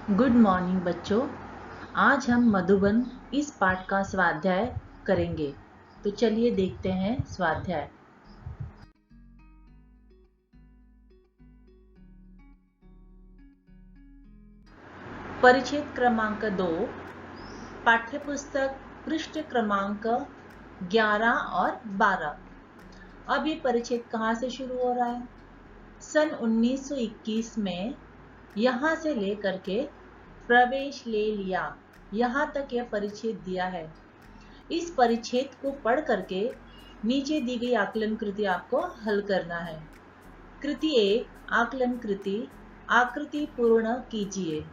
Good morning बच्चों। आज हम मधुबन इस पाठ का स्वाध्याय करेंगे। तो चलिए देखते हैं स्वाध्याय। परिच्छेद क्रमांक 2, पाठ्यपुस्तक पृष्ठ क्रमांक 11 और 12। अब ये परिच्छेद कहाँ से शुरू हो रहा है? सन 1921 में यहाँ से लेकर के प्रवेश ले लिया, यहाँ तक यह परिच्छेद दिया है। इस परिच्छेद को पढ़ करके नीचे दी गई आकलन कृति आपको हल करना है। कृति 1, आकलन कृति, आकृति पूर्ण कीजिए।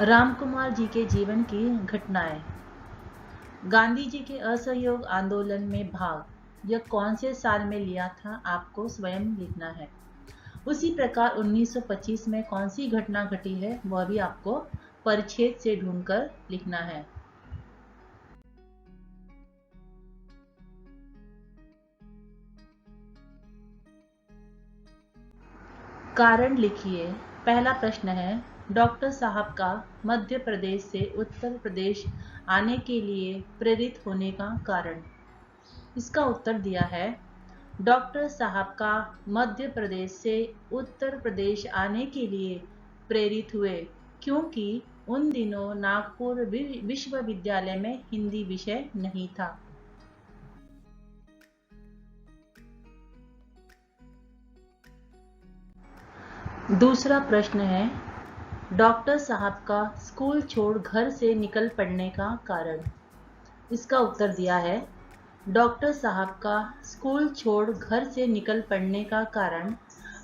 रामकुमार जी के जीवन की घटनाएं। गांधी जी के असहयोग आंदोलन में भाग यह कौन से साल में लिया था, आपको स्वयं लिखना है। उसी प्रकार 1925 में कौन सी घटना घटी है, वह भी आपको परिच्छेद से ढूंढकर लिखना है। कारण लिखिए। पहला प्रश्न है, डॉक्टर साहब का मध्य प्रदेश से उत्तर प्रदेश आने के लिए प्रेरित होने का कारण। इसका उत्तर दिया है, डॉक्टर साहब का मध्य प्रदेश से उत्तर प्रदेश आने के लिए प्रेरित हुए क्योंकि उन दिनों नागपुर विश्वविद्यालय में हिंदी विषय नहीं था। दूसरा प्रश्न है, डॉक्टर साहब का स्कूल छोड़ घर से निकल पड़ने का कारण। इसका उत्तर दिया है, डॉक्टर साहब का स्कूल छोड़ घर से निकल पड़ने का कारण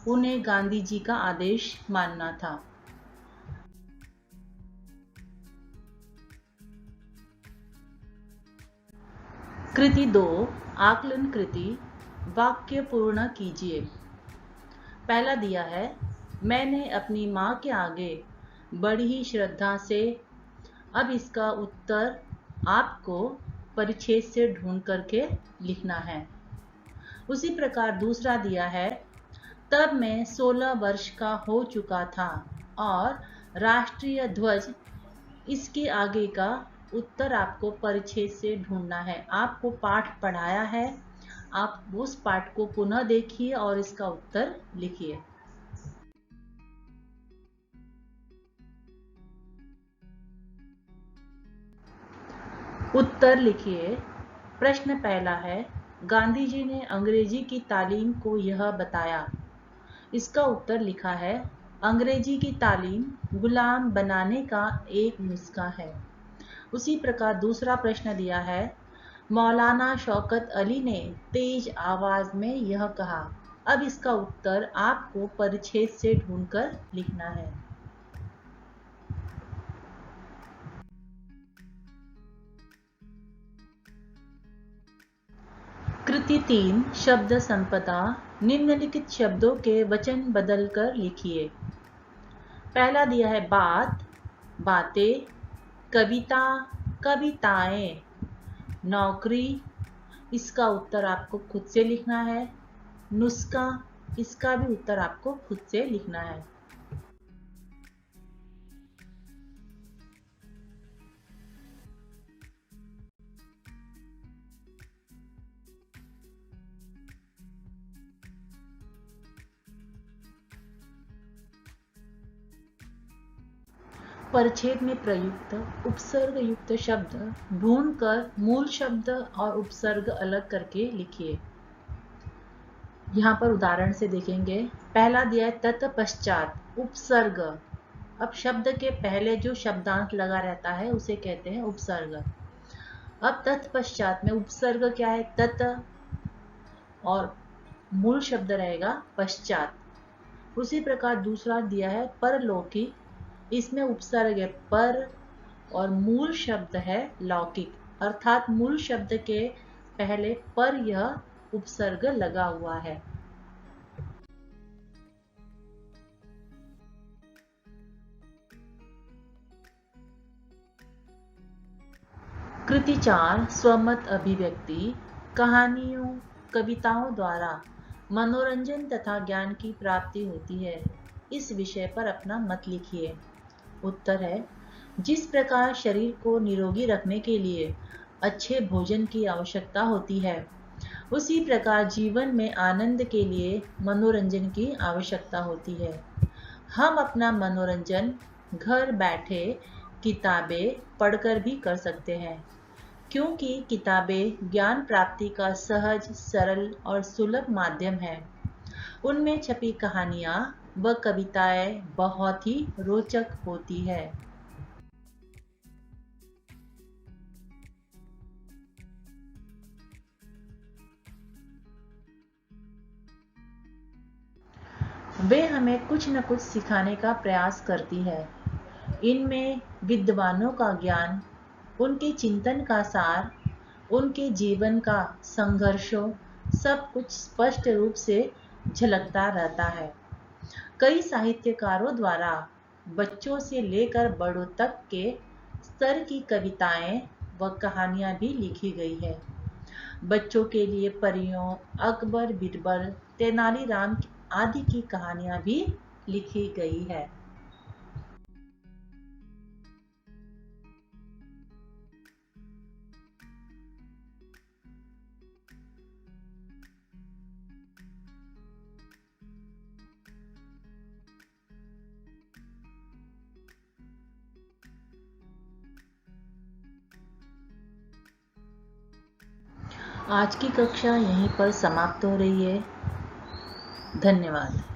उन्हें गांधी जी का आदेश मानना था। कृति 2, आकलन कृति, वाक्य पूर्ण कीजिए। पहला दिया है, मैंने अपनी माँ के आगे बड़ी ही श्रद्धा से। अब इसका उत्तर आपको परिच्छेद से ढूंढ करके लिखना है। उसी प्रकार दूसरा दिया है, तब मैं 16 वर्ष का हो चुका था और राष्ट्रीय ध्वज इसके आगे का उत्तर आपको परिच्छेद से ढूंढना है। आपको पाठ पढ़ाया है, आप उस पाठ को पुनः देखिए और इसका उत्तर लिखिए। उत्तर लिखिए। प्रश्न पहला है, गांधी जी ने अंग्रेजी की तालीम को यह बताया। इसका उत्तर लिखा है, अंग्रेजी की तालीम गुलाम बनाने का एक नुस्खा है। उसी प्रकार दूसरा प्रश्न दिया है, मौलाना शौकत अली ने तेज आवाज में यह कहा। अब इसका उत्तर आपको परिच्छेद से ढूंढकर लिखना है। कृति 3, शब्द संपदा, निम्नलिखित शब्दों के वचन बदलकर लिखिए। पहला दिया है, बात, बातें, कविता, कविताएं, नौकरी। इसका उत्तर आपको खुद से लिखना है। नुस्खा, इसका भी उत्तर आपको खुद से लिखना है। परिच्छेद में प्रयुक्त उपसर्ग युक्त शब्द ढूंढकर मूल शब्द और उपसर्ग अलग करके लिखिए। यहाँ पर उदाहरण से देखेंगे। पहला दिया है, तत्पश्चात उपसर्ग। अब शब्द के पहले जो शब्दांत लगा रहता है उसे कहते हैं उपसर्ग। अब तत्पश्चात में उपसर्ग क्या है, तत्, और मूल शब्द रहेगा पश्चात। उसी प्रकार दूसरा दिया है, परलौकिक। इसमें उपसर्ग है पर और मूल शब्द है लौकिक, अर्थात मूल शब्द के पहले पर यह उपसर्ग लगा हुआ है। कृति 4 स्वमत अभिव्यक्ति। कहानियों कविताओं द्वारा मनोरंजन तथा ज्ञान की प्राप्ति होती है। इस विषय पर अपना मत लिखिए। उत्तर है, जिस प्रकार शरीर को निरोगी रखने के लिए अच्छे भोजन की आवश्यकता होती है, उसी प्रकार जीवन में आनंद के लिए मनोरंजन की आवश्यकता होती है। हम अपना मनोरंजन घर बैठे किताबें पढ़कर भी कर सकते हैं, क्योंकि किताबें ज्ञान प्राप्ति का सहज, सरल और सुलभ माध्यम है। उनमें छपी कहानियाँ व कविताएं बहुत ही रोचक होती है। वे हमें कुछ न कुछ सिखाने का प्रयास करती है। इनमें विद्वानों का ज्ञान, उनके चिंतन का सार, उनके जीवन का संघर्षों, सब कुछ स्पष्ट रूप से झलकता रहता है। कई साहित्यकारों द्वारा बच्चों से लेकर बड़ों तक के स्तर की कविताएं व कहानियां भी लिखी गई है। बच्चों के लिए परियों, अकबर बिरबल, तेनालीराम आदि की कहानियां भी लिखी गई है। आज की कक्षा यहीं पर समाप्त हो रही है। धन्यवाद।